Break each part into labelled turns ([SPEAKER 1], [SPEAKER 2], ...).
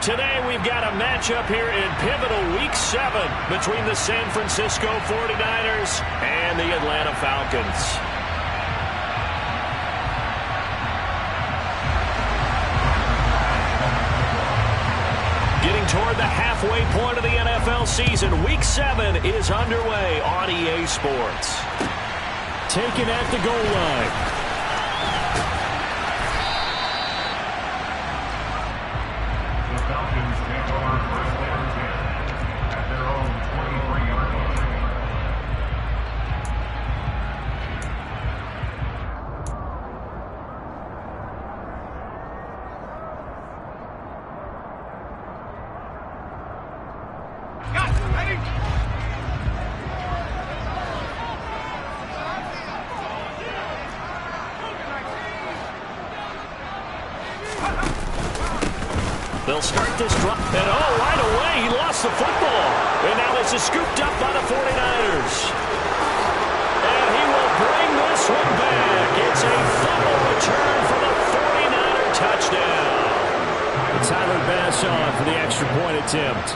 [SPEAKER 1] Today we've got a matchup here in pivotal Week 7 between the San Francisco 49ers and the Atlanta Falcons. Getting toward the halfway point of the NFL season, Week 7 is underway on EA Sports. Taken at the goal line. They'll start this drive, and right away, he lost the football. And now this is scooped up by the 49ers. And he will bring this one back. It's a fumble return for the 49er touchdown. And Tyler Bass on for the extra point attempt.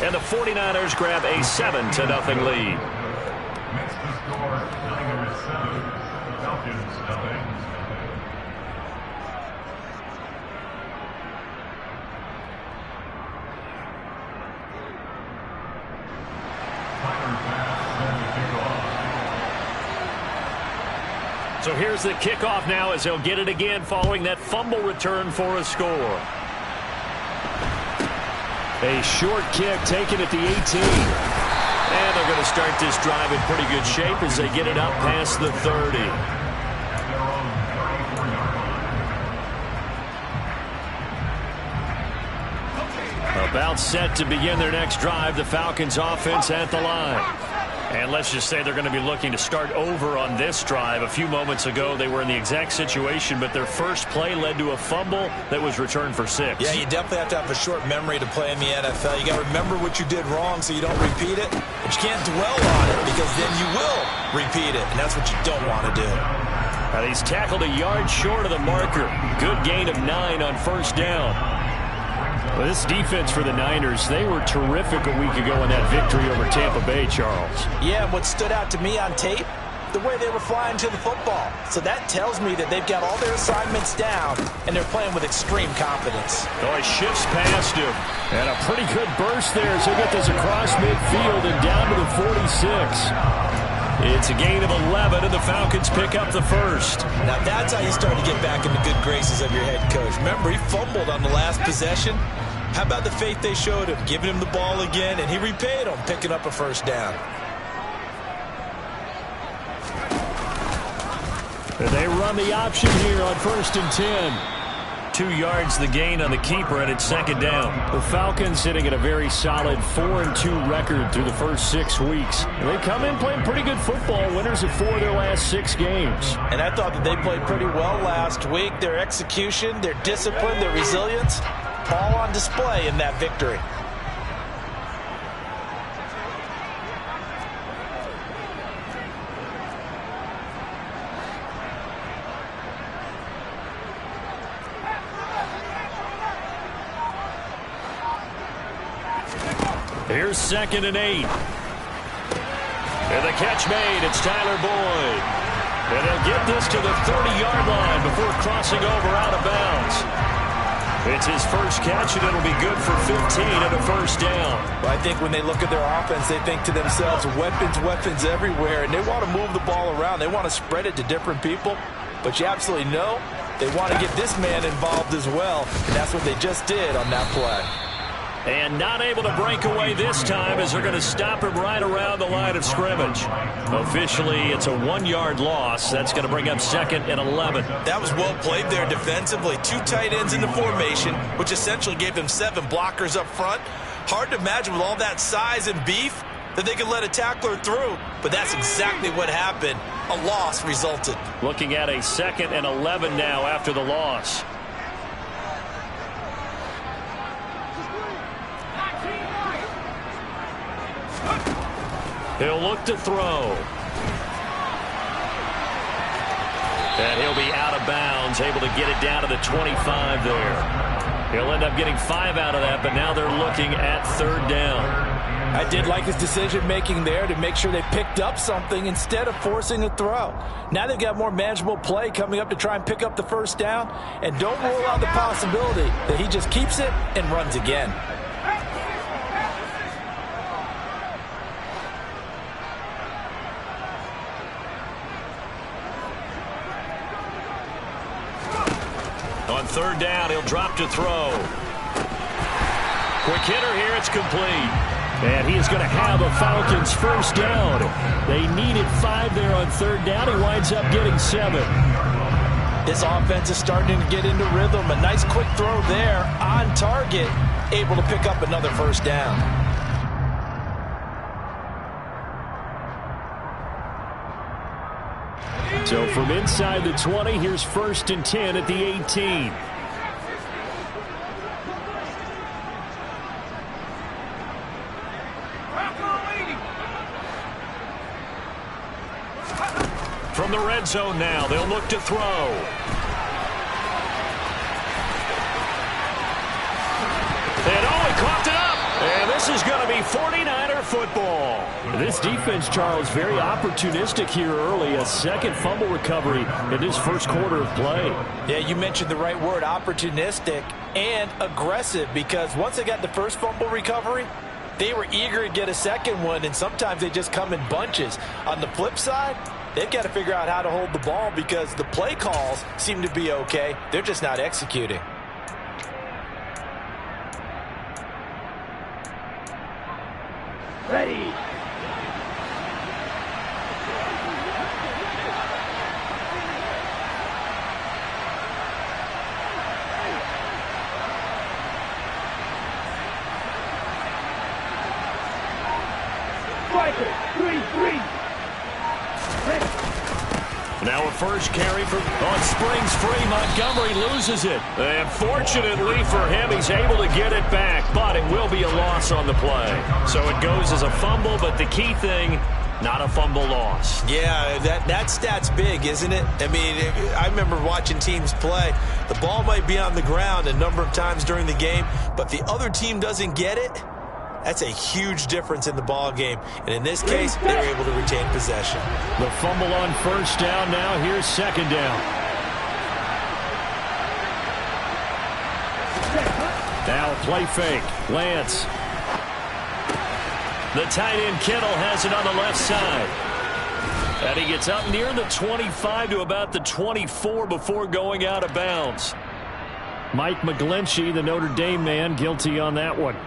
[SPEAKER 1] And the 49ers grab a 7-0 lead.
[SPEAKER 2] Makes the score Niners 7, Falcons nothing.
[SPEAKER 1] So here's the kickoff now as they'll get it again following that fumble return for a score. A short kick taken at the 18. And they're going to start this drive in pretty good shape as they get it up past the 30. About set to begin their next drive, the Falcons offense at the line. And let's just say they're going to be looking to start over on this drive. A few moments ago, they were in the exact situation, but their first play led to a fumble that was returned for 6.
[SPEAKER 3] Yeah, you definitely have to have a short memory to play in the NFL. You got to remember what you did wrong so you don't repeat it, but you can't dwell on it because then you will repeat it, and that's what you don't want to do.
[SPEAKER 1] Now he's tackled a yard short of the marker. Good gain of 9 on first down. Well, this defense for the Niners, they were terrific a week ago in that victory over Tampa Bay, Charles.
[SPEAKER 3] Yeah, and what stood out to me on tape, the way they were flying to the football. So that tells me that they've got all their assignments down, and they're playing with extreme confidence.
[SPEAKER 1] Oh, he shifts past him. And a pretty good burst there as he'll get this across midfield and down to the 46. It's a gain of 11, and the Falcons pick up the first.
[SPEAKER 3] Now that's how you start to get back in the good graces of your head coach. Remember, he fumbled on the last possession. How about the faith they showed him, giving him the ball again, and he repaid them, picking up a first down.
[SPEAKER 1] And they run the option here on 1st and 10. 2 yards the gain on the keeper, and it's second down. The Falcons sitting at a very solid 4-2 record through the first 6 weeks. And they come in playing pretty good football, winners of 4 of their last 6 games.
[SPEAKER 3] And I thought that they played pretty well last week. Their execution, their discipline, their resilience, all on display in that victory.
[SPEAKER 1] Here's 2nd and 8. And the catch made. It's Tyler Boyd. And they'll get this to the 30-yard line before crossing over out of bounds. It's his first catch, and it'll be good for 15 and a first down.
[SPEAKER 3] Well, I think when they look at their offense, they think to themselves, weapons everywhere, and they want to move the ball around. They want to spread it to different people, but you absolutely know they want to get this man involved as well, and that's what they just did on that play.
[SPEAKER 1] And not able to break away this time as they're going to stop him right around the line of scrimmage. Officially, it's a 1-yard loss. That's going to bring up 2nd and 11.
[SPEAKER 3] That was well played there defensively. 2 tight ends in the formation, which essentially gave them 7 blockers up front. Hard to imagine with all that size and beef that they could let a tackler through. But that's exactly what happened. A loss resulted.
[SPEAKER 1] Looking at a 2nd and 11 now after the loss. He'll look to throw. And he'll be out of bounds, able to get it down to the 25 there. He'll end up getting 5 out of that, but now they're looking at 3rd down.
[SPEAKER 4] I did like his decision-making there to make sure they picked up something instead of forcing a throw. Now they've got more manageable play coming up to try and pick up the 1st down, and don't rule out the possibility that he just keeps it and runs again.
[SPEAKER 1] On 3rd down, he'll drop to throw. Quick hitter here, it's complete. And he is going to have a Falcons 1st down. They needed 5 there on 3rd down. He winds up getting 7.
[SPEAKER 4] This offense is starting to get into rhythm. A nice quick throw there on target, able to pick up another 1st down.
[SPEAKER 1] So from inside the 20, here's 1st and 10 at the 18. From the red zone now, they'll look to throw. And he coughed it up. And this is going to be 49er football. This defense, Charles, very opportunistic here early. A 2nd fumble recovery in this 1st quarter of play.
[SPEAKER 4] Yeah, you mentioned the right word, opportunistic and aggressive, because once they got the 1st fumble recovery, they were eager to get a 2nd one, and sometimes they just come in bunches. On the flip side, they've got to figure out how to hold the ball because the play calls seem to be okay. They're just not executing.
[SPEAKER 5] Ready. Striker, 3-3.
[SPEAKER 1] Now a 1st carry on springs free. Montgomery loses it. And fortunately for him, he's able to get it back, but it will be a loss on the play. So it goes as a fumble, but the key thing, not a fumble loss.
[SPEAKER 3] Yeah, that stat's big, isn't it? I mean, I remember watching teams play. The ball might be on the ground a number of times during the game, but the other team doesn't get it. That's a huge difference in the ball game. And in this case, they were able to retain possession.
[SPEAKER 1] The fumble on 1st down. Now here's 2nd down. Now play fake. Lance. The tight end Kittle has it on the left side. And he gets up near the 25 to about the 24 before going out of bounds. Mike McGlinchey, the Notre Dame man, guilty on that one.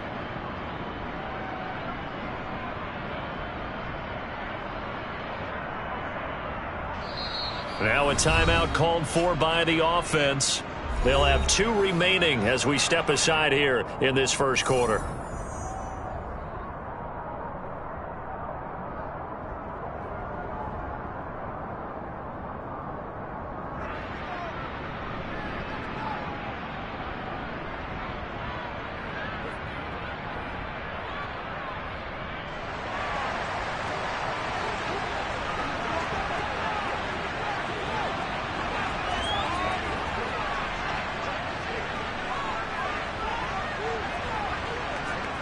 [SPEAKER 1] Now a timeout called for by the offense. They'll have 2 remaining as we step aside here in this 1st quarter.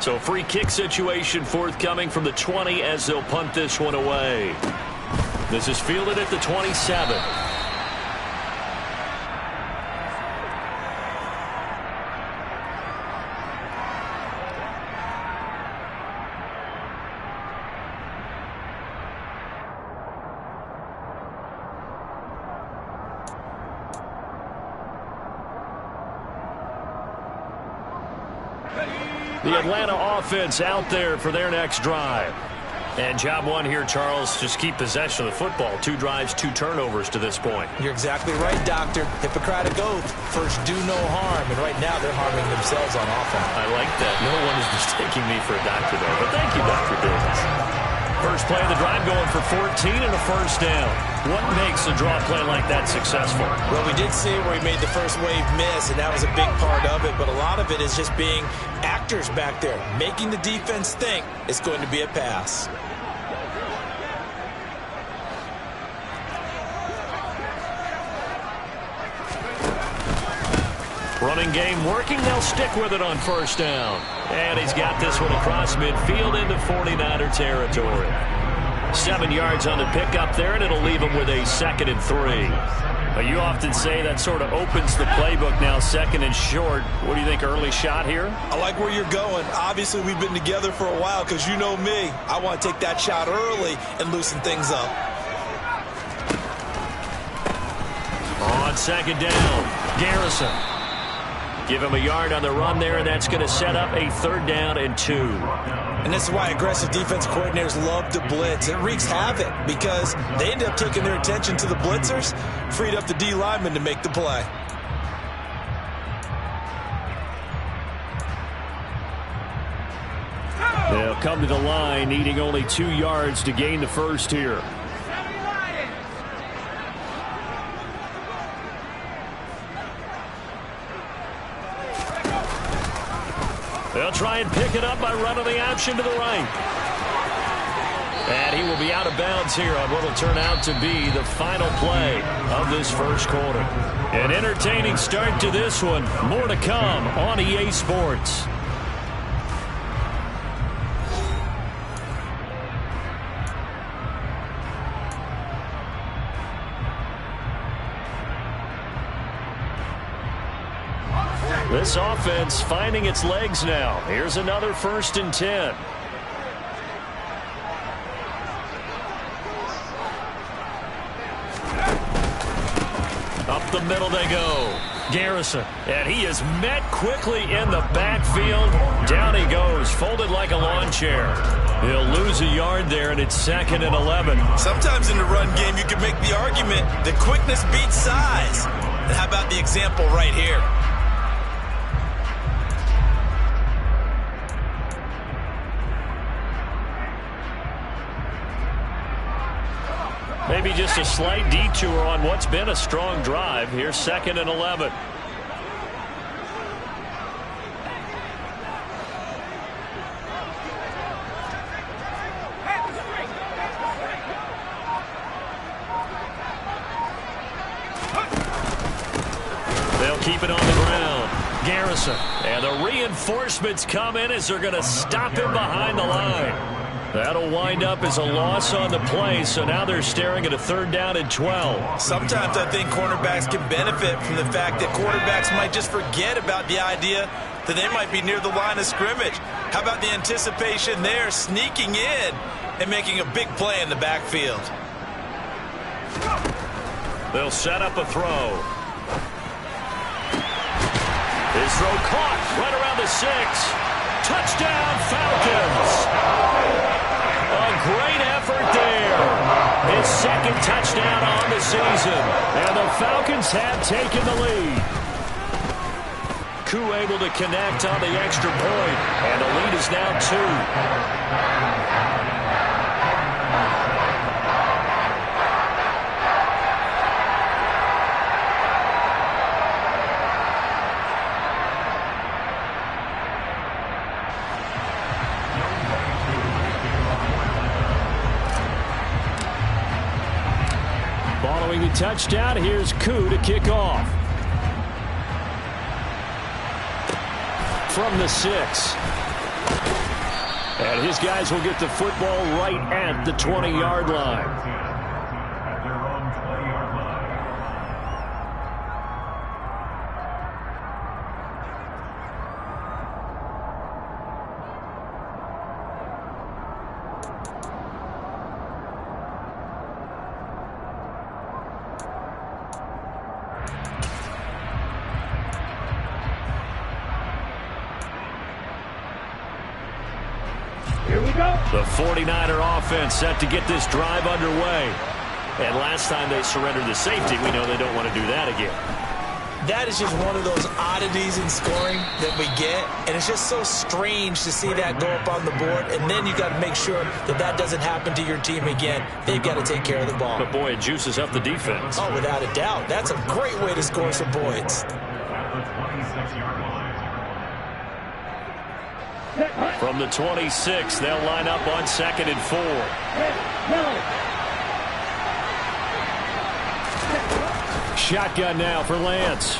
[SPEAKER 1] So free kick situation forthcoming from the 20 as they'll punt this one away. This is fielded at the 27. The Atlanta offense out there for their next drive. And job one here, Charles, just keep possession of the football. 2 drives, 2 turnovers to this point.
[SPEAKER 4] You're exactly right, Doctor. Hippocratic oath, first do no harm. And right now they're harming themselves on offense.
[SPEAKER 1] I like that. No one is mistaking me for a doctor there. But thank you, Dr. Davis. First play of the drive going for 14 and a 1st down. What makes a draw play like that successful?
[SPEAKER 4] Well, we did see where he made the first wave miss, and that was a big part of it. But a lot of it is just being actors back there, making the defense think it's going to be a pass.
[SPEAKER 1] Running game working. They'll stick with it on first down. And he's got this one across midfield into 49er territory. 7 yards on the pickup there, and it'll leave him with a 2nd and 3. You often say that sort of opens the playbook now, 2nd and short. What do you think, early shot here?
[SPEAKER 3] I like where you're going. Obviously, we've been together for a while because you know me. I want to take that shot early and loosen things up.
[SPEAKER 1] On 2nd down, Garrison. Give him a yard on the run there, and that's going to set up a 3rd down and 2.
[SPEAKER 3] And this is why aggressive defense coordinators love to blitz. It wreaks havoc because they end up taking their attention to the blitzers, freed up the D lineman to make the play.
[SPEAKER 1] They'll come to the line, needing only 2 yards to gain the first here. They'll try and pick it up by running the option to the right. And he will be out of bounds here on what will turn out to be the final play of this first quarter. An entertaining start to this one. More to come on EA Sports. This offense finding its legs now. Here's another 1st and 10. Up the middle they go. Garrison. And he is met quickly in the backfield. Down he goes, folded like a lawn chair. He'll lose a yard there, and it's 2nd and 11.
[SPEAKER 3] Sometimes in the run game, you can make the argument that quickness beats size. And how about the example right here?
[SPEAKER 1] Maybe just a slight detour on what's been a strong drive. Here's 2nd and 11. They'll keep it on the ground. Garrison. And the reinforcements come in as they're going to stop him behind the line. That'll wind up as a loss on the play, so now they're staring at a 3rd down and 12.
[SPEAKER 3] Sometimes I think cornerbacks can benefit from the fact that quarterbacks might just forget about the idea that they might be near the line of scrimmage. How about the anticipation there, sneaking in and making a big play in the backfield?
[SPEAKER 1] They'll set up a throw. His throw caught right around the 6. Touchdown, Falcons. A great effort there. His 2nd touchdown on the season. And the Falcons have taken the lead. Koo able to connect on the extra point. And the lead is now 2. Following the touchdown, here's Koo to kick off. From the 6. And his guys will get the football right at the 20-yard line.
[SPEAKER 2] At their own 20-yard line.
[SPEAKER 1] The 49er offense set to get this drive underway. And last time they surrendered the safety, we know they don't want to do that again.
[SPEAKER 3] That is just one of those oddities in scoring that we get, and it's just so strange to see that go up on the board, and then you got to make sure that that doesn't happen to your team again. They've got to take care of the ball.
[SPEAKER 1] But boy, it juices up the defense.
[SPEAKER 3] Oh, without a doubt. That's a great way to score some points.
[SPEAKER 2] At the 26-yard line.
[SPEAKER 1] From the 26, they'll line up on 2nd and 4. Shotgun now for Lance.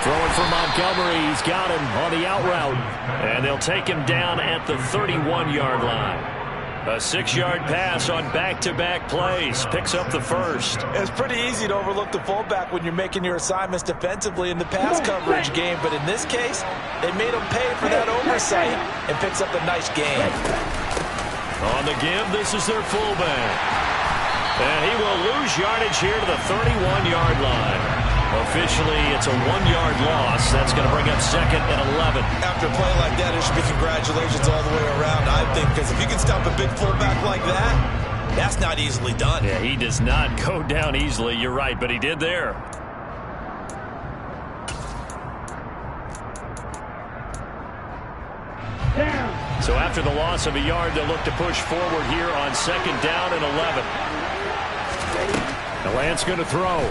[SPEAKER 1] Throwing for Montgomery. He's got him on the out route. And they'll take him down at the 31-yard line. A 6-yard pass on back-to-back plays. Picks up the first.
[SPEAKER 4] It's pretty easy to overlook the fullback when you're making your assignments defensively in the pass coverage game. But in this case, they made him pay for that oversight and picks up a nice gain.
[SPEAKER 1] On the give, this is their fullback. And he will lose yardage here to the 31-yard line. Officially, it's a 1-yard loss. That's going to bring up 2nd and 11.
[SPEAKER 3] After a play like that, it should be congratulations all the way around, I think, because if you can stop a big fullback like that, that's not easily done.
[SPEAKER 1] Yeah, he does not go down easily. You're right, but he did there. So after the loss of a yard, they'll look to push forward here on 2nd down and 11. Now Lance going to throw.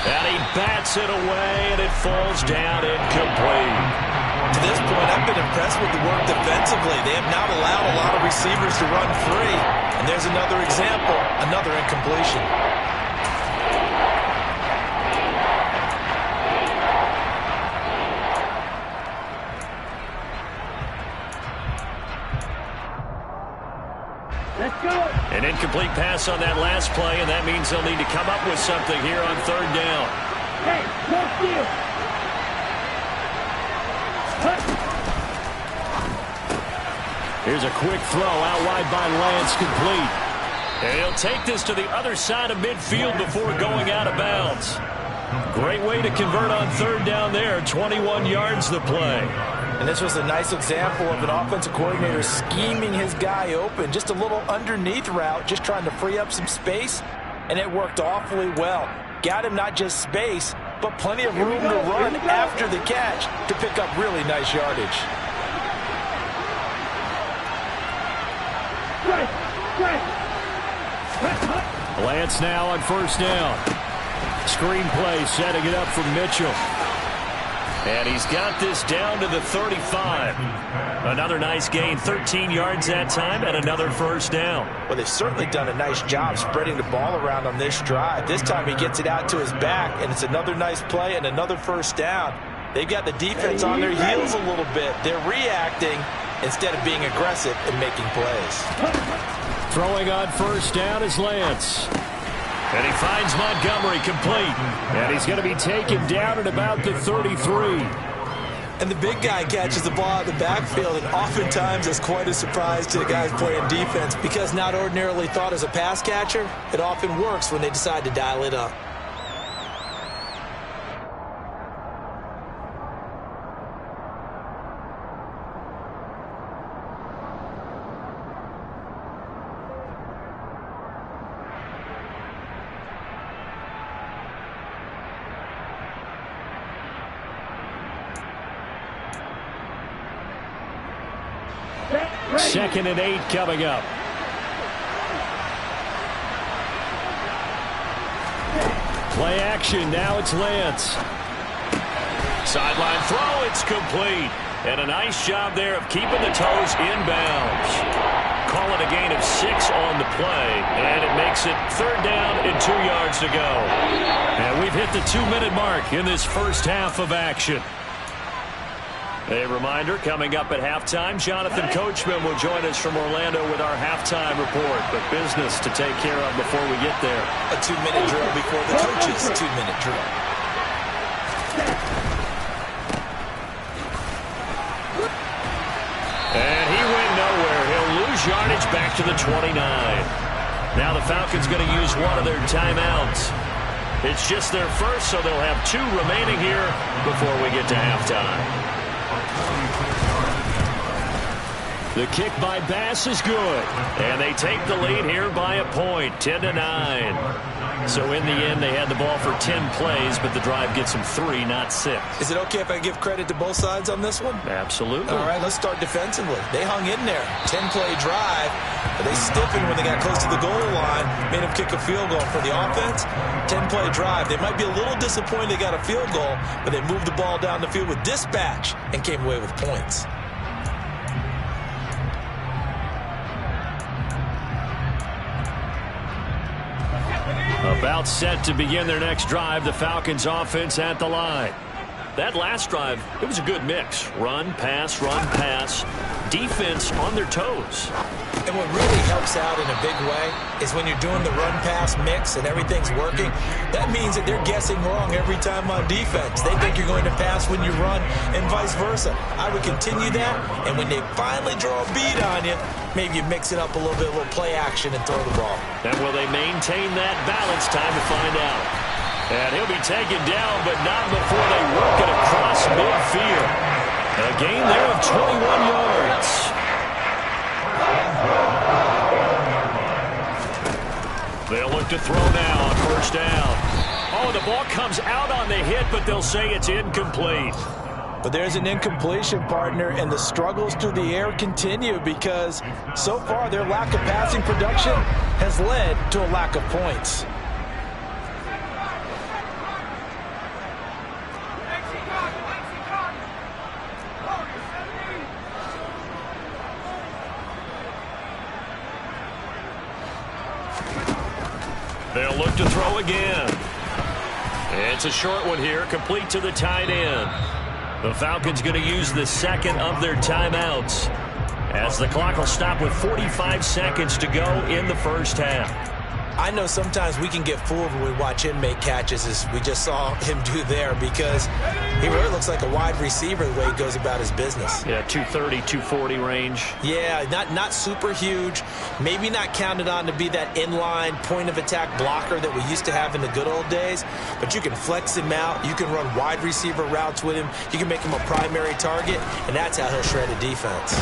[SPEAKER 1] And he bats it away, and it falls down incomplete.
[SPEAKER 3] To this point, I've been impressed with the work defensively. They have not allowed a lot of receivers to run free. And there's another example, another incompletion.
[SPEAKER 5] Let's go.
[SPEAKER 1] An incomplete pass on that last play, and that means they'll need to come up with something here on 3rd down.
[SPEAKER 5] Hey, no steal.
[SPEAKER 1] Here's a quick throw out wide by Lance, complete. And he'll take this to the other side of midfield before going out of bounds. Great way to convert on 3rd down there. 21 yards the play.
[SPEAKER 4] And this was a nice example of an offensive coordinator scheming his guy open. Just a little underneath route, just trying to free up some space, and it worked awfully well. Got him not just space, but plenty of room to run after the catch to pick up really nice yardage.
[SPEAKER 1] Lance now on 1st down. Screenplay setting it up for Mitchell. And he's got this down to the 35. Another nice gain, 13 yards that time, and another 1st down.
[SPEAKER 4] Well, they've certainly done a nice job spreading the ball around on this drive. This time he gets it out to his back, and it's another nice play and another 1st down. They've got the defense on their heels a little bit. They're reacting instead of being aggressive and making plays.
[SPEAKER 1] Throwing on 1st down is Lance. And he finds Montgomery complete. And he's going to be taken down at about the 33.
[SPEAKER 3] And the big guy catches the ball out of the backfield, and oftentimes it's quite a surprise to the guys playing defense because not ordinarily thought as a pass catcher, it often works when they decide to dial it up.
[SPEAKER 1] Second and 8 coming up. Play action. Now it's Lance. Sideline throw. It's complete. And a nice job there of keeping the toes inbounds. Call it a gain of 6 on the play. And it makes it 3rd down and 2 yards to go. And we've hit the 2-minute mark in this first half of action. A reminder, coming up at halftime, Jonathan Coachman will join us from Orlando with our halftime report. But business to take care of before we get there.
[SPEAKER 3] A 2-minute drill before the coach's 2-minute drill.
[SPEAKER 1] And he went nowhere. He'll lose yardage back to the 29. Now the Falcons going to use one of their timeouts. It's just their first, so they'll have 2 remaining here before we get to halftime. The kick by Bass is good. And they take the lead here by a point, 10-9. So in the end, they had the ball for 10 plays, but the drive gets them 3, not 6.
[SPEAKER 3] Is it okay if I give credit to both sides on this one?
[SPEAKER 1] Absolutely.
[SPEAKER 3] All right, let's start defensively. They hung in there. 10-play drive, but they stiffened when they got close to the goal line, made them kick a field goal. For the offense, 10-play drive. They might be a little disappointed they got a field goal, but they moved the ball down the field with dispatch and came away with points.
[SPEAKER 1] About set to begin their next drive, the Falcons offense at the line. That last drive, it was a good mix. Run, pass, defense on their toes.
[SPEAKER 4] And what really helps out in a big way is when you're doing the run-pass mix and everything's working, that means that they're guessing wrong every time on defense. They think you're going to pass when you run and vice versa. I would continue that, and when they finally draw a bead on you, maybe you mix it up a little bit, a little play action and throw the ball.
[SPEAKER 1] And will they maintain that balance? Time to find out. And he'll be taken down, but not before they work it across midfield. A gain there of 21 yards. They'll look to throw now on first down. Oh, the ball comes out on the hit, but they'll say it's incomplete.
[SPEAKER 4] But there's an incompletion, partner, and the struggles through the air continue because so far their lack of passing production has led to a lack of points.
[SPEAKER 1] They'll look to throw again. It's a short one here, complete to the tight end. The Falcons going to use the second of their timeouts as the clock will stop with 45 seconds to go in the first half.
[SPEAKER 4] I know sometimes we can get fooled when we watch him make catches, as we just saw him do there, because he really looks like a wide receiver the way he goes about his business.
[SPEAKER 1] Yeah, 230, 240 range.
[SPEAKER 4] Yeah, not super huge. Maybe not counted on to be that inline point-of-attack blocker that we used to have in the good old days, but you can flex him out. You can run wide receiver routes with him. You can make him a primary target, and that's how he'll shred a defense.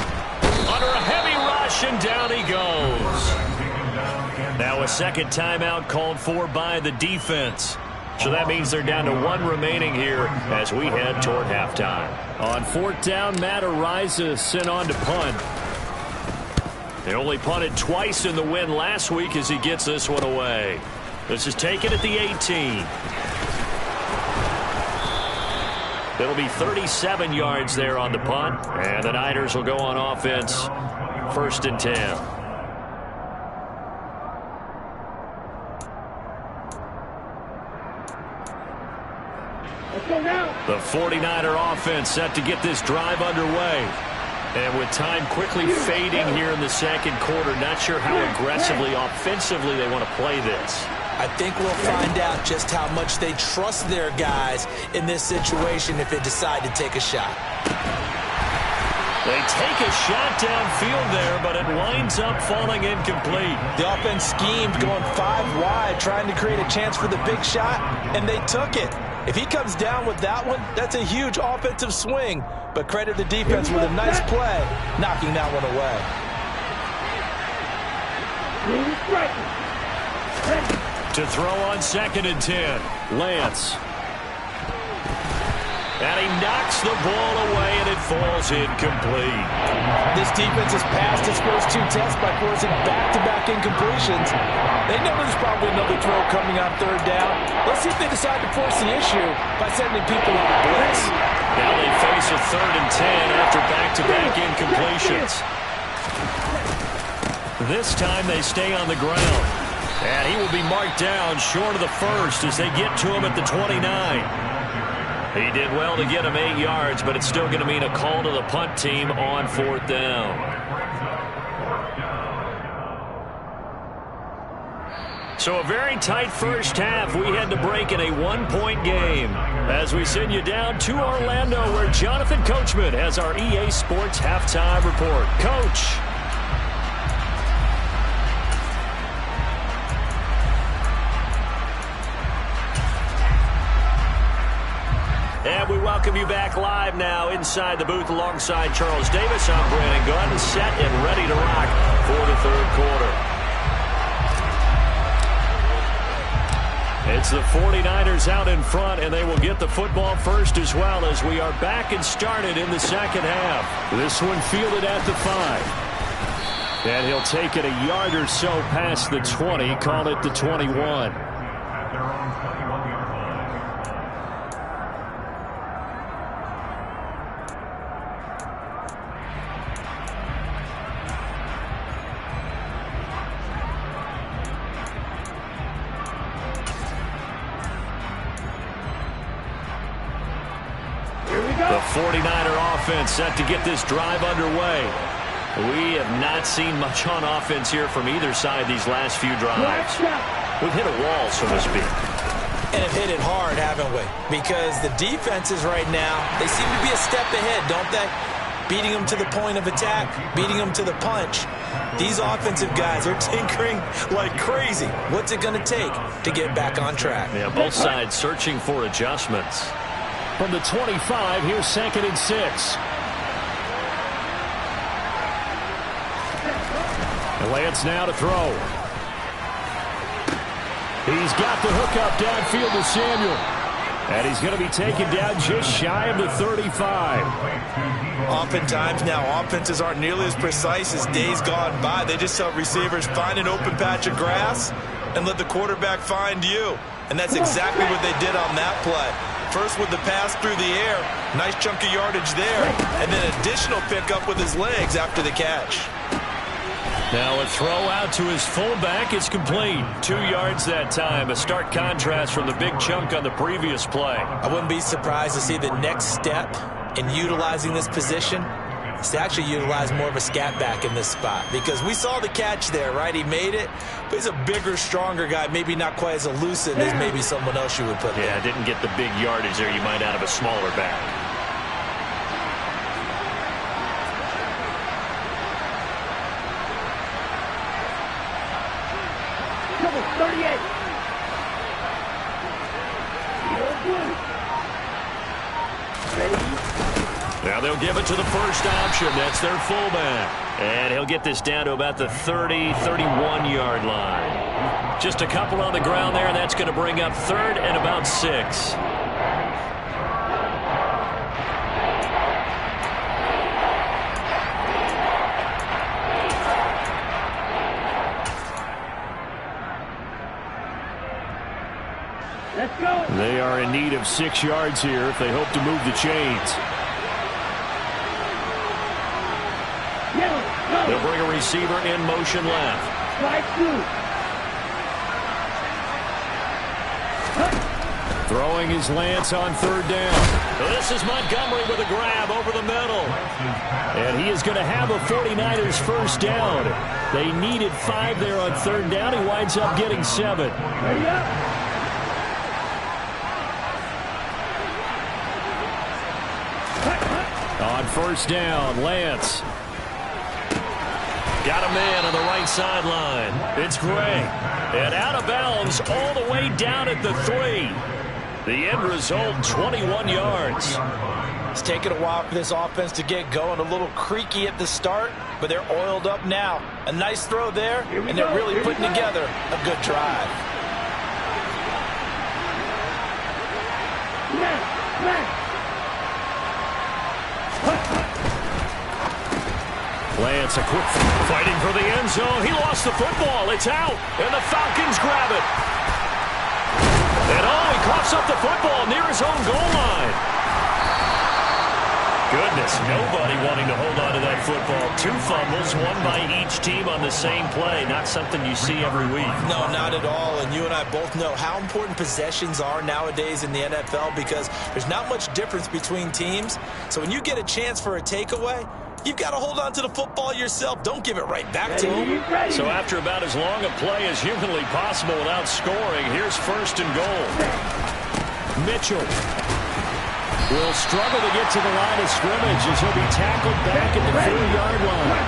[SPEAKER 1] Under a heavy rush, and down he goes. Now a second timeout called for by the defense. So that means they're down to one remaining here as we head toward halftime. On fourth down, Matt Araiza sent on to punt. They only punted twice in the win last week as he gets this one away. This is taken at the 18. It'll be 37 yards there on the punt, and the Niners will go on offense, 1st and 10. The 49er offense set to get this drive underway. And with time quickly fading here in the second quarter, not sure how aggressively, offensively they want to play this.
[SPEAKER 4] I think we'll find out just how much they trust their guys in this situation if they decide to take a shot.
[SPEAKER 1] They take a shot downfield there, but it winds up falling incomplete.
[SPEAKER 4] The offense schemed going 5 wide, trying to create a chance for the big shot, and they took it. If he comes down with that one, that's a huge offensive swing. But credit the defense with a nice play, knocking that one away.
[SPEAKER 1] To throw on 2nd and 10, Lance. And he knocks the ball away, and it falls incomplete.
[SPEAKER 4] This defense has passed its first 2 tests by forcing back-to-back incompletions. They know there's probably another throw coming on 3rd down. Let's see if they decide to force the issue by sending people on the blitz.
[SPEAKER 1] Now they face a 3rd and 10 after back-to-back incompletions. This time they stay on the ground. And he will be marked down short of the first as they get to him at the 29. He did well to get him 8 yards, but it's still going to mean a call to the punt team on 4th down. So a very tight first half. We had to break in a 1-point game as we send you down to Orlando, where Jonathan Coachman has our EA Sports halftime report. Coach. And we welcome you back live now inside the booth alongside Charles Davis. I'm Brandon Gunn, set and ready to rock for the 3rd quarter. It's the 49ers out in front, and they will get the football first as well as we are back and started in the second half. This one fielded at the 5. And he'll take it a yard or so past the 20, call it the 21. The 49er offense set to get this drive underway. We have not seen much on offense here from either side these last few drives. We've hit a wall, so to speak.
[SPEAKER 4] And have hit it hard, haven't we? Because the defenses right now, they seem to be a step ahead, don't they? Beating them to the point of attack, beating them to the punch. These offensive guys are tinkering like crazy. What's it going to take to get back on track?
[SPEAKER 1] Yeah, both sides searching for adjustments.
[SPEAKER 6] From the 25, here's 2nd and 6. Lance now to throw. He's got the hook up downfield to Samuel. And he's going to be taken down just shy of the 35.
[SPEAKER 3] Oftentimes now, offenses aren't nearly as precise as days gone by. They just tell receivers, find an open patch of grass and let the quarterback find you. And that's exactly what they did on that play. First with the pass through the air, nice chunk of yardage there, and then additional pickup with his legs after the catch.
[SPEAKER 1] Now a throw out to his fullback is complete. 2 yards that time. A stark contrast from the big chunk on the previous play.
[SPEAKER 4] I wouldn't be surprised to see the next step in utilizing this position is to actually utilize more of a scat back in this spot. Because we saw the catch there, right? He made it, but he's a bigger, stronger guy. Maybe not quite as elusive as maybe someone else you would put there.
[SPEAKER 1] Yeah, didn't get the big yardage there you might out of a smaller back.
[SPEAKER 5] Number 38.
[SPEAKER 1] Now they'll give it to the first option. That's their fullback. And he'll get this down to about the 30, 31-yard line. Just a couple on the ground there, and that's going to bring up 3rd and about 6.
[SPEAKER 5] Let's go.
[SPEAKER 6] They are in need of 6 yards here if they hope to move the chains.
[SPEAKER 1] They'll bring a receiver in motion left.
[SPEAKER 5] Strike 2.
[SPEAKER 6] Throwing his Lance on 3rd down.
[SPEAKER 1] So this is Montgomery with a grab over the middle.
[SPEAKER 6] And he is going to have a 49ers first down. They needed 5 there on 3rd down. He winds up getting 7.
[SPEAKER 5] Ready up.
[SPEAKER 6] On 1st down, Lance.
[SPEAKER 1] Got a man on the right sideline. It's Gray. And out of bounds all the way down at the 3. The end result, 21 yards.
[SPEAKER 4] It's taken a while for this offense to get going. A little creaky at the start, but they're oiled up now. A nice throw there, and they're really putting together a good drive.
[SPEAKER 6] Lance, a quick
[SPEAKER 1] Fighting for the end zone. He lost the football. It's out, and the Falcons grab it. And he coughs up the football near his own goal line. Goodness, nobody wanting to hold on to that football. 2 fumbles, one by each team on the same play. Not something you see every week.
[SPEAKER 4] No, not at all. And you and I both know how important possessions are nowadays in the NFL because there's not much difference between teams. So when you get a chance for a takeaway, you've got to hold on to the football yourself. Don't give it right back to him.
[SPEAKER 1] So after about as long a play as humanly possible without scoring, here's 1st and goal.
[SPEAKER 6] Mitchell will struggle to get to the line of scrimmage as he'll be tackled back at the 4-yard line.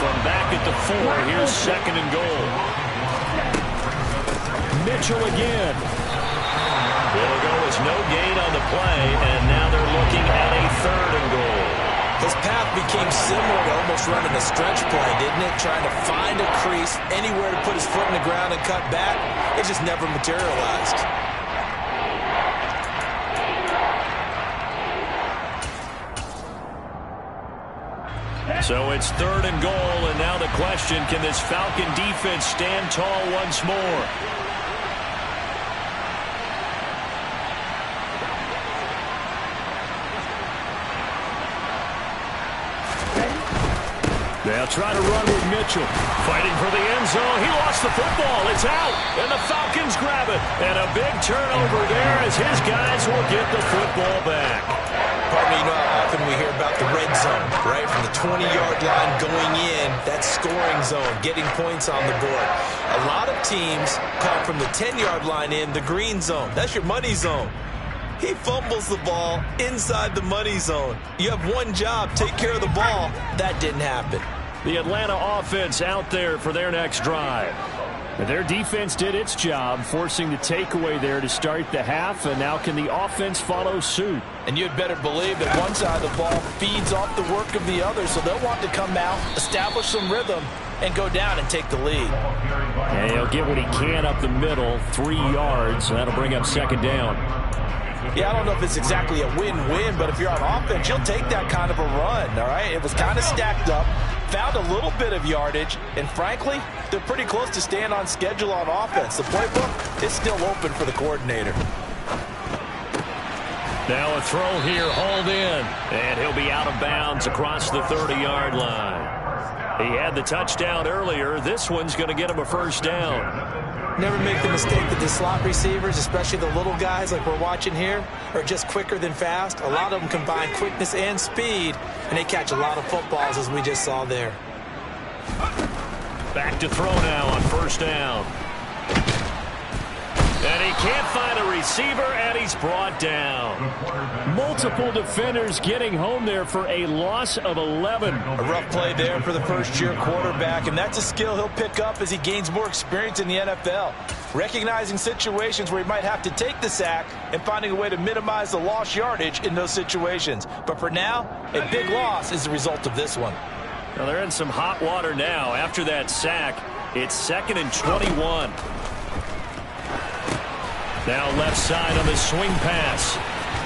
[SPEAKER 1] From back at the 4, here's 2nd and goal.
[SPEAKER 6] Mitchell again.
[SPEAKER 1] It'll go as no gain on the play, and now they're looking at a 3rd and goal.
[SPEAKER 4] His path became similar to almost running a stretch play, didn't it? Trying to find a crease, anywhere to put his foot in the ground and cut back. It just never materialized.
[SPEAKER 1] So it's 3rd and goal, and now the question, can this Falcon defense stand tall once more?
[SPEAKER 6] They'll try to run with Mitchell.
[SPEAKER 1] Fighting for the end zone. He lost the football. It's out, and the Falcons grab it. And a big turnover there as his guys will get the football back.
[SPEAKER 4] Pardon me, you know how
[SPEAKER 3] about the red zone, right? From the 20-yard line going in, that scoring zone, getting points on the board. A lot of teams call from the 10-yard line in the green zone. That's your money zone. He fumbles the ball inside the money zone. You have one job, take care of the ball. That didn't happen.
[SPEAKER 1] The Atlanta offense out there for their next drive. Their defense did its job, forcing the takeaway there to start the half, and now can the offense follow suit?
[SPEAKER 4] And you'd better believe that one side of the ball feeds off the work of the other, so they'll want to come out, establish some rhythm, and go down and take the lead.
[SPEAKER 1] And he'll get what he can up the middle, 3 yards, so that'll bring up second down.
[SPEAKER 4] Yeah, I don't know if it's exactly a win-win, but if you're on offense, you'll take that kind of a run, all right? It was kind of stacked up, found a little bit of yardage, and frankly, they're pretty close to staying on schedule on offense. The playbook is still open for the coordinator.
[SPEAKER 1] Now a throw here, hauled in, and he'll be out of bounds across the 30-yard line. He had the touchdown earlier. This one's going to get him a first down.
[SPEAKER 4] Never make the mistake that the slot receivers, especially the little guys like we're watching here, are just quicker than fast. A lot of them combine quickness and speed, and they catch a lot of footballs, as we just saw there.
[SPEAKER 1] Back to throw now on first down. And he can't find a receiver, and he's brought down. Multiple defenders getting home there for a loss of 11.
[SPEAKER 4] A rough play there for the first-year quarterback, and that's a skill he'll pick up as he gains more experience in the NFL. Recognizing situations where he might have to take the sack and finding a way to minimize the lost yardage in those situations. But for now, a big loss is the result of this one.
[SPEAKER 1] Now they're in some hot water now. After that sack, it's 2nd and 21. Now left side on the swing pass.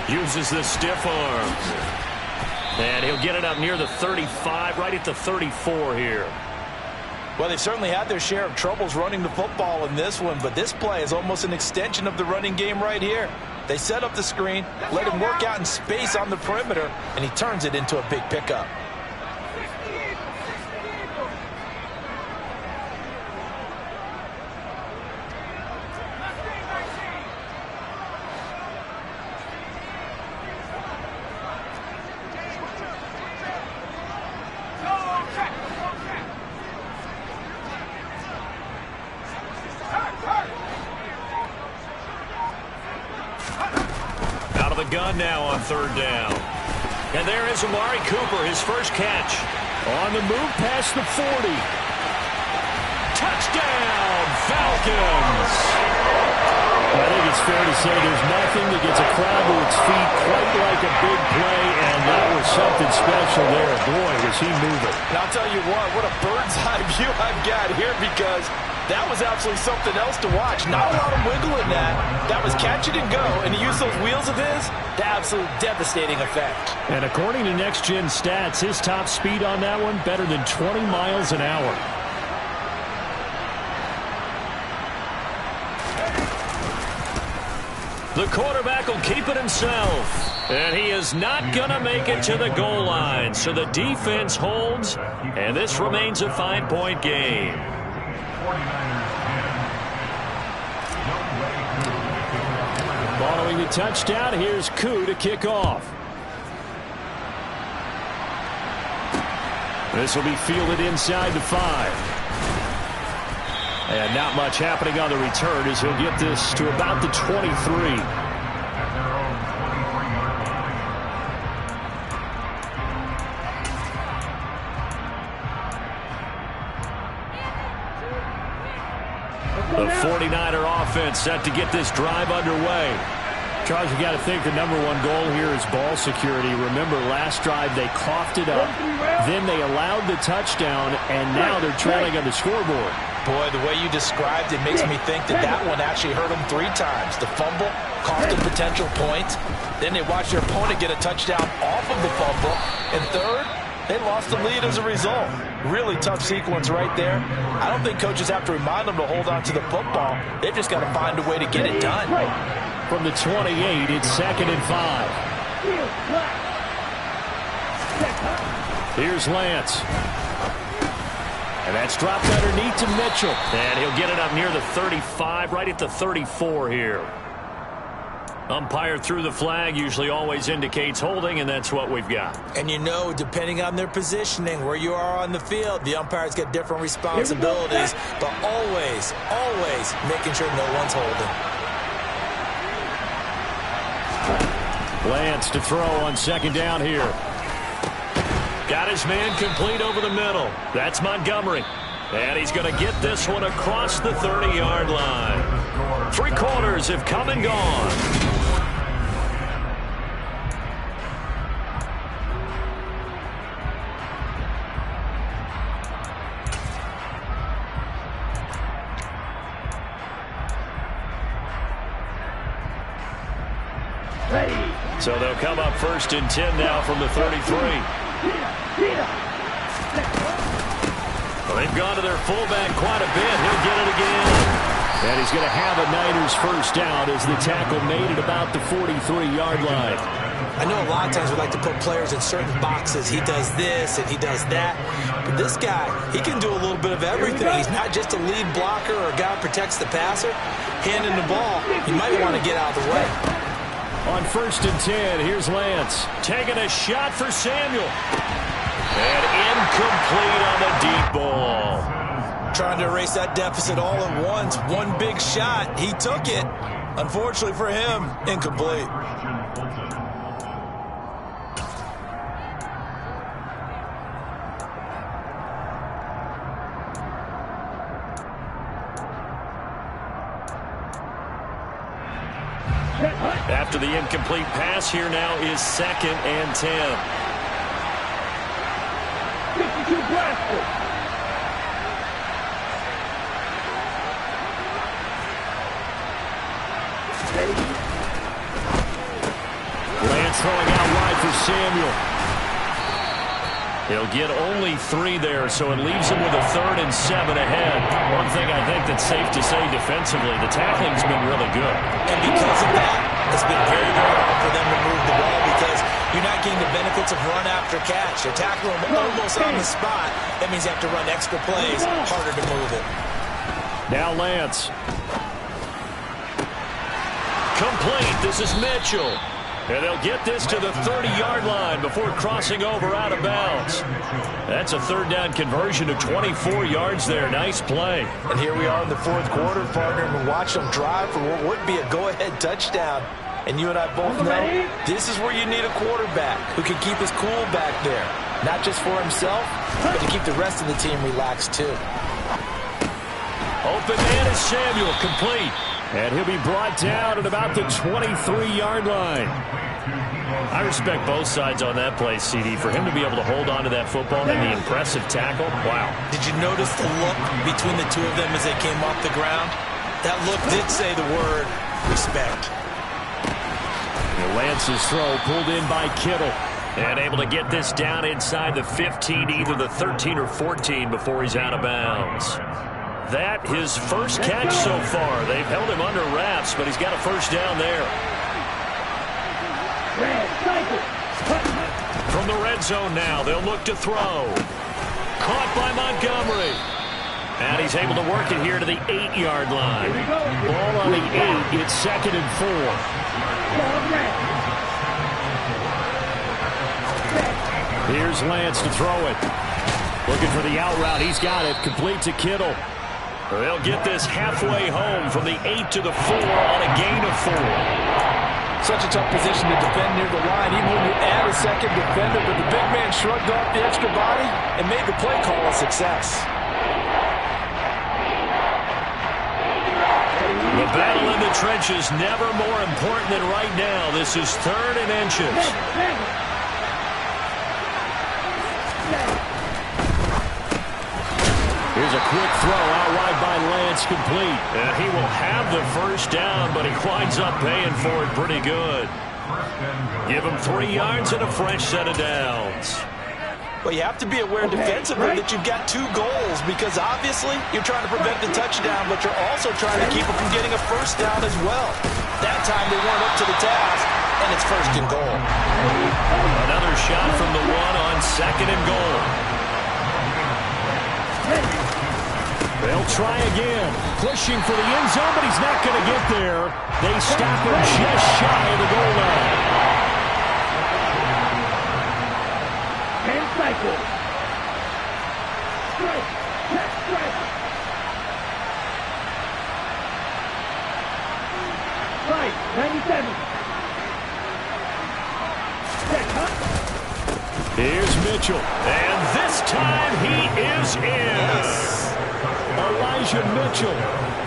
[SPEAKER 1] Uses the stiff arm. And he'll get it up near the 35, right at the 34 here.
[SPEAKER 4] Well, they've certainly had their share of troubles running the football in this one, but this play is almost an extension of the running game right here. They set up the screen, let him work out in space on the perimeter, and he turns it into a big pickup.
[SPEAKER 1] Gun now on third down. And there is Amari Cooper, his first catch. On the move past the 40. Touchdown, Falcons! I think it's fair to say there's nothing that gets a crowd to its feet quite like a big play, and that was something special there. Boy, was he moving.
[SPEAKER 4] And I'll tell you what a bird's eye view I've got here, because that was absolutely something else to watch. Not a lot of wiggle in that. That was catch it and go, and he used those wheels of his to absolute devastating effect.
[SPEAKER 1] And according to Next Gen Stats, his top speed on that one, better than 20 miles an hour. The quarterback will keep it himself. And he is not going to make it to the goal line. So the defense holds, and this remains a 5-point game. Following the touchdown, here's Koo to kick off. This will be fielded inside the 5. And not much happening on the return as he'll get this to about the 23. The 49er offense set to get this drive underway. Charles, you got to think the number one goal here is ball security. Remember, last drive they coughed it up, then they allowed the touchdown, and now they're trailing on the scoreboard.
[SPEAKER 4] Boy, the way you described it makes me think that that one actually hurt them 3 times. The fumble cost them potential points. Then they watched their opponent get a touchdown off of the fumble. And third, they lost the lead as a result. Really tough sequence right there. I don't think coaches have to remind them to hold on to the football. They've just got to find a way to get it done.
[SPEAKER 1] From the 28, it's 2nd and 5. Here's Lance. And that's dropped underneath to Mitchell. And he'll get it up near the 35, right at the 34 here. Umpire threw the flag, usually always indicates holding, and that's what we've got.
[SPEAKER 4] And you know, depending on their positioning, where you are on the field, the umpire's got different responsibilities, but always, always making sure no one's holding.
[SPEAKER 6] Lance to throw on second down here.
[SPEAKER 1] Got his man complete over the middle. That's Montgomery. And he's going to get this one across the 30-yard line. 3 quarters have come and gone. So they'll come up 1st and 10 now from the 33. Well, they've gone to their fullback quite a bit. He'll get it again.
[SPEAKER 6] And he's going to have a Niners first down as the tackle made it about the 43-yard line.
[SPEAKER 4] I know a lot of times we like to put players in certain boxes. He does this and he does that. But this guy, he can do a little bit of everything. He's not just a lead blocker or a guy who protects the passer. Handing the ball, you might want to get out of the way.
[SPEAKER 6] On 1st and 10, here's Lance.
[SPEAKER 1] Taking a shot for Samuel. And incomplete on the deep ball.
[SPEAKER 4] Trying to erase that deficit all at once. One big shot. He took it. Unfortunately for him, incomplete.
[SPEAKER 1] After the incomplete pass, here now is 2nd and 10.
[SPEAKER 5] 52 Bradford.
[SPEAKER 6] Lance throwing out wide for Samuel.
[SPEAKER 1] He'll get only 3 there, so it leaves him with a 3rd and 7 ahead. One thing I think that's safe to say defensively, the tackling's been really good.
[SPEAKER 4] And because of that, it's been very, very hard for them to move the ball because you're not getting the benefits of run after catch. You're tackling them almost on the spot. That means you have to run extra plays, harder to move it.
[SPEAKER 6] Now Lance.
[SPEAKER 1] Complete. This is Mitchell. And they'll get this to the 30-yard line before crossing over out of bounds. That's a 3rd down conversion to 24 yards there. Nice play.
[SPEAKER 4] And here we are in the 4th quarter, partner, and watch them drive for what would be a go-ahead touchdown. And you and I both know this is where you need a quarterback who can keep his cool back there. Not just for himself, but to keep the rest of the team relaxed too.
[SPEAKER 1] Open man is Samuel, complete.
[SPEAKER 6] And he'll be brought down at about the 23-yard line.
[SPEAKER 1] I respect both sides on that play, CD. For him to be able to hold on to that football and the impressive tackle, wow.
[SPEAKER 4] Did you notice the look between the two of them as they came off the ground? That look did say the word respect.
[SPEAKER 6] Lance's throw pulled in by Kittle.
[SPEAKER 1] And able to get this down inside the 15, either the 13 or 14 before he's out of bounds. That his first catch so far. They've held him under wraps, but he's got a first down there. From the red zone now, they'll look to throw. Caught by Montgomery. And he's able to work it here to the 8-yard line.
[SPEAKER 6] Ball on the 8. It's 2nd and 4. Here's Lance to throw it. Looking for the out route. He's got it. Complete to Kittle.
[SPEAKER 1] They'll get this halfway home from the 8 to the 4 on a gain of 4.
[SPEAKER 4] Such a tough position to defend near the line, even when you add a second defender, but the big man shrugged off the extra body and made the play call a success.
[SPEAKER 1] The battle in the trenches never more important than right now. This is 3rd and inches.
[SPEAKER 6] Here's a quick throw out wide by Lance, complete.
[SPEAKER 1] And he will have the first down, but he winds up paying for it pretty good. Give him 3 yards and a fresh set of downs.
[SPEAKER 4] Well, you have to be aware defensively that you've got 2 goals because obviously you're trying to prevent the touchdown, but you're also trying to keep it from getting a first down as well. That time they weren't up to the task, and it's 1st and goal.
[SPEAKER 1] Another shot from the 1 on 2nd and goal.
[SPEAKER 6] They'll try again. Pushing for the end zone, but he's not going to get there. They stop him just shy of the goal line.
[SPEAKER 5] Hand cycle. Strike. Check strike. Strike. 97. Check, huh?
[SPEAKER 6] Here's Mitchell. And this time he is in. Elijah Mitchell,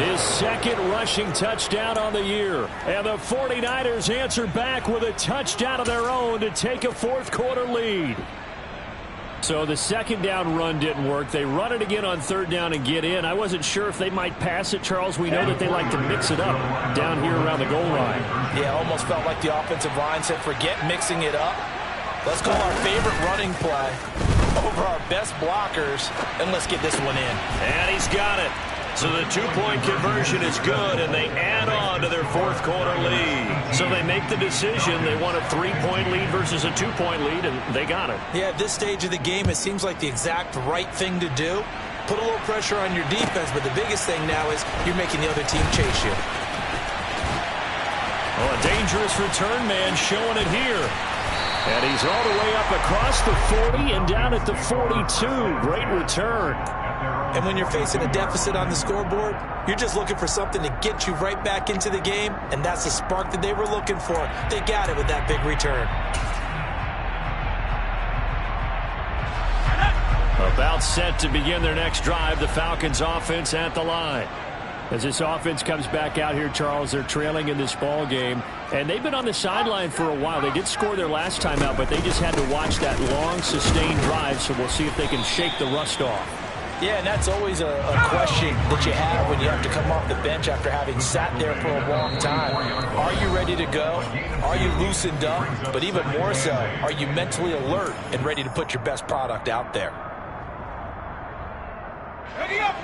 [SPEAKER 6] his second rushing touchdown on the year. And the 49ers answer back with a touchdown of their own to take a fourth-quarter lead. So the second down run didn't work. They run it again on third down and get in. I wasn't sure if they might pass it, Charles. We know that they like to mix it up down here around the goal line.
[SPEAKER 4] Yeah, almost felt like the offensive line said, forget mixing it up. Let's call our favorite running play over our best blockers, and let's get this one in.
[SPEAKER 1] And he's got it. So the two-point conversion is good, and they add on to their fourth-quarter lead. So they make the decision. They want a three-point lead versus a two-point lead, and they got it.
[SPEAKER 4] Yeah, at this stage of the game, it seems like the exact right thing to do. Put a little pressure on your defense, but the biggest thing now is you're making the other team chase you.
[SPEAKER 6] Oh, a dangerous return man showing it here. And he's all the way up across the 40 and down at the 42. Great return.
[SPEAKER 4] And when you're facing a deficit on the scoreboard, you're just looking for something to get you right back into the game, and that's the spark that they were looking for. They got it with that big return.
[SPEAKER 6] About set to begin their next drive, the Falcons offense at the line. As this offense comes back out here, Charles, they're trailing in this ball game, and they've been on the sideline for a while. They did score their last time out, but they just had to watch that long, sustained drive, so we'll see if they can shake the rust off.
[SPEAKER 4] Yeah, and that's always a question that you have when you have to come off the bench after having sat there for a long time. Are you ready to go? Are you loosened up? But even more so, are you mentally alert and ready to put your best product out there?
[SPEAKER 5] Ready up!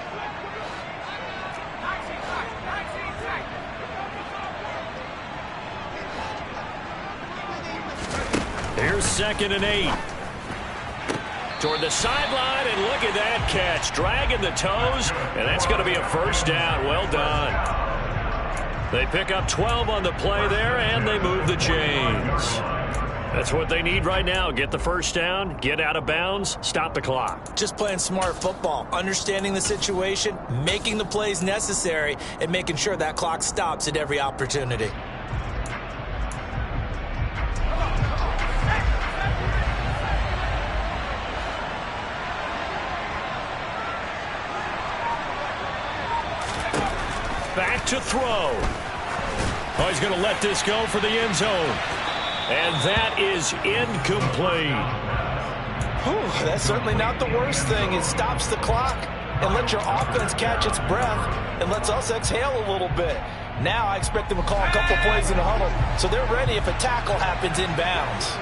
[SPEAKER 6] Here's 2nd and 8. Toward the sideline, and look at that catch. Dragging the toes, and that's going to be a first down. Well done. They pick up 12 on the play there, and they move the chains. That's what they need right now. Get the first down, get out of bounds, stop the clock.
[SPEAKER 4] Just playing smart football, understanding the situation, making the plays necessary, and making sure that clock stops at every opportunity.
[SPEAKER 6] Back to throw. Oh, he's going to let this go for the end zone. And that is incomplete.
[SPEAKER 4] Whew, that's certainly not the worst thing. It stops the clock and lets your offense catch its breath and lets us exhale a little bit. Now I expect them to call a couple plays in the huddle so they're ready if a tackle happens inbounds.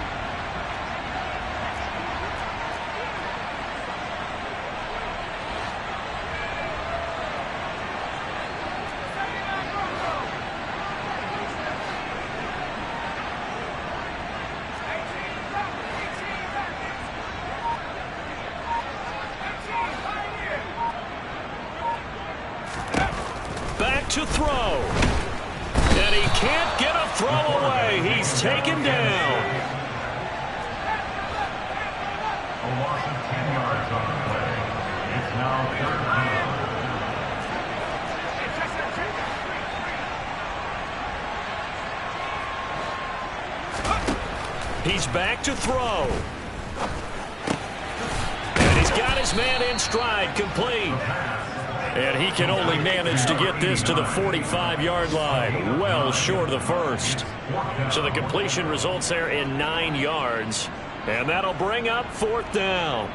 [SPEAKER 6] To throw. And he can't get a throw away. He's taken down.
[SPEAKER 2] A loss of 10 yards on the play. It's now 13.
[SPEAKER 6] He's back to throw. And he's got his man in stride, complete. And he can only manage to get this to the 45-yard line, well short of the first. So the completion results there in 9 yards. And that'll bring up 4th down.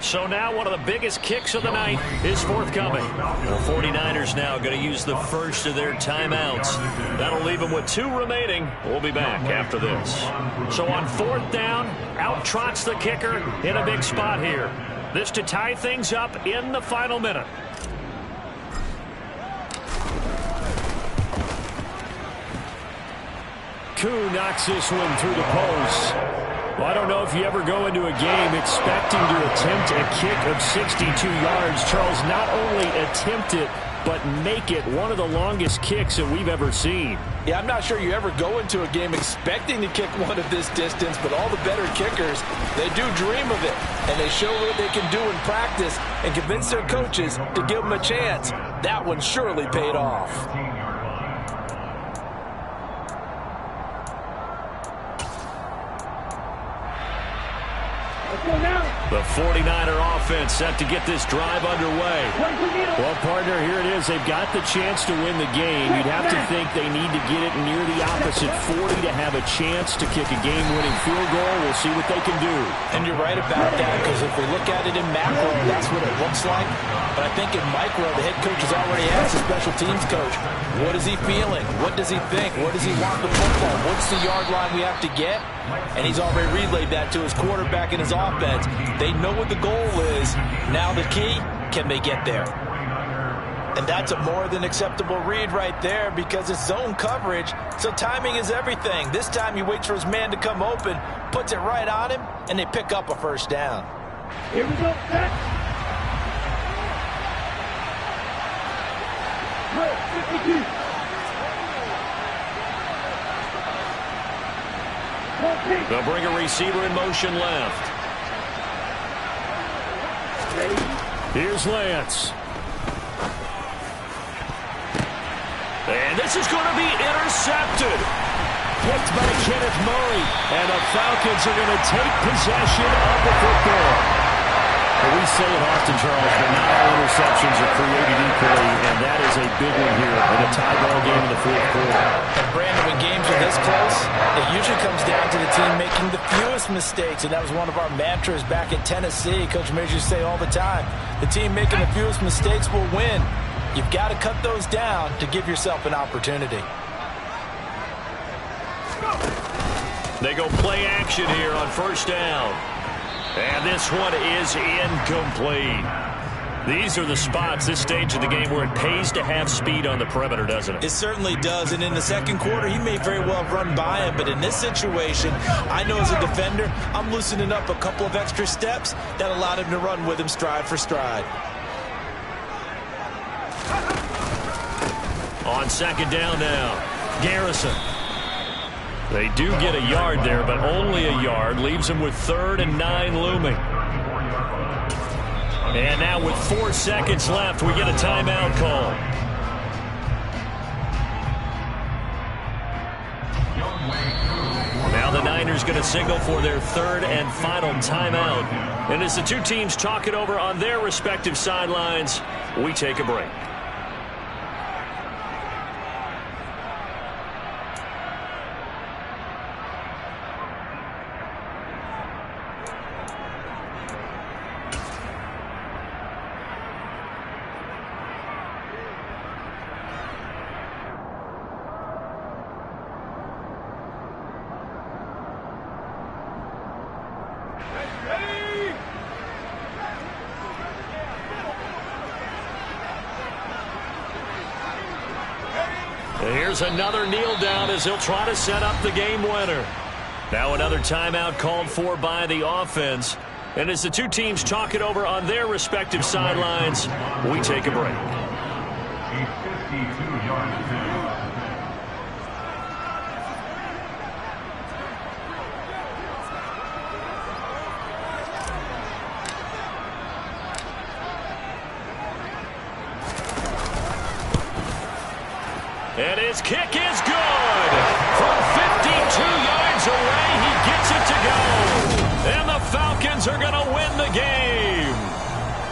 [SPEAKER 6] So now one of the biggest kicks of the night is forthcoming. The 49ers now going to use the first of their timeouts. That'll leave them with 2 remaining. We'll be back after this. So on 4th down, out trots the kicker in a big spot here. This to tie things up in the final minute. Koo knocks this one through the post. Well, I don't know if you ever go into a game expecting to attempt a kick of 62 yards. Charles, not only attempt it, but make it one of the longest kicks that we've ever seen.
[SPEAKER 4] Yeah, I'm not sure you ever go into a game expecting to kick one of this distance, but all the better kickers, they do dream of it, and they show what they can do in practice and convince their coaches to give them a chance. That one surely paid off.
[SPEAKER 6] The 49er offense set to get this drive underway. Well, partner, here it is. They've got the chance to win the game. You'd have to think they need to get it near the opposite 40 to have a chance to kick a game-winning field goal. We'll see what they can do.
[SPEAKER 4] And you're right about that, because if we look at it in macro, that's what it looks like. But I think in micro, the head coach has already asked the special teams coach, what is he feeling? What does he think? What does he want the football? What's the yard line we have to get? And he's already relayed that to his quarterback and his offense. They know what the goal is. Now the key, can they get there? And that's a more than acceptable read right there, because it's zone coverage, so timing is everything. This time he waits for his man to come open, puts it right on him, and they pick up a first down.
[SPEAKER 5] Here we go, set. 52.
[SPEAKER 6] They'll bring a receiver in motion left. Here's Lance. And this is going to be intercepted. Picked by Kenneth Murray. And the Falcons are going to take possession of the football. Well, we say it often, Charles, but not all interceptions are created equally, and that is a big one here in a tie ball game in the fourth quarter.
[SPEAKER 4] And Brandon, when games are this close, it usually comes down to the team making the fewest mistakes, and that was one of our mantras back in Tennessee. Coach Majors used to say all the time, the team making the fewest mistakes will win. You've got to cut those down to give yourself an opportunity.
[SPEAKER 6] They go play action here on first down. And this one is incomplete. These are the spots, this stage of the game, where it pays to have speed on the perimeter, doesn't it?
[SPEAKER 3] It certainly does, and in the second quarter, he may very well have run by him, but in this situation, I know as a defender, I'm loosening up a couple of extra steps that allowed him to run with him stride for stride.
[SPEAKER 6] On second down now, Garrison. They do get a yard there, but only a yard. Leaves them with 3rd and 9 looming. And now with 4 seconds left, we get a timeout call. Now the Niners going to signal for their 3rd and final timeout. And as the two teams talk it over on their respective sidelines, we take a break. Here's another kneel down as he'll try to set up the game winner. Now another timeout called for by the offense. And as the two teams talk it over on their respective sidelines, we take a break.
[SPEAKER 2] A 52-yard penalty.
[SPEAKER 6] And his kick is good. From 52 yards away, he gets it to go. And the Falcons are going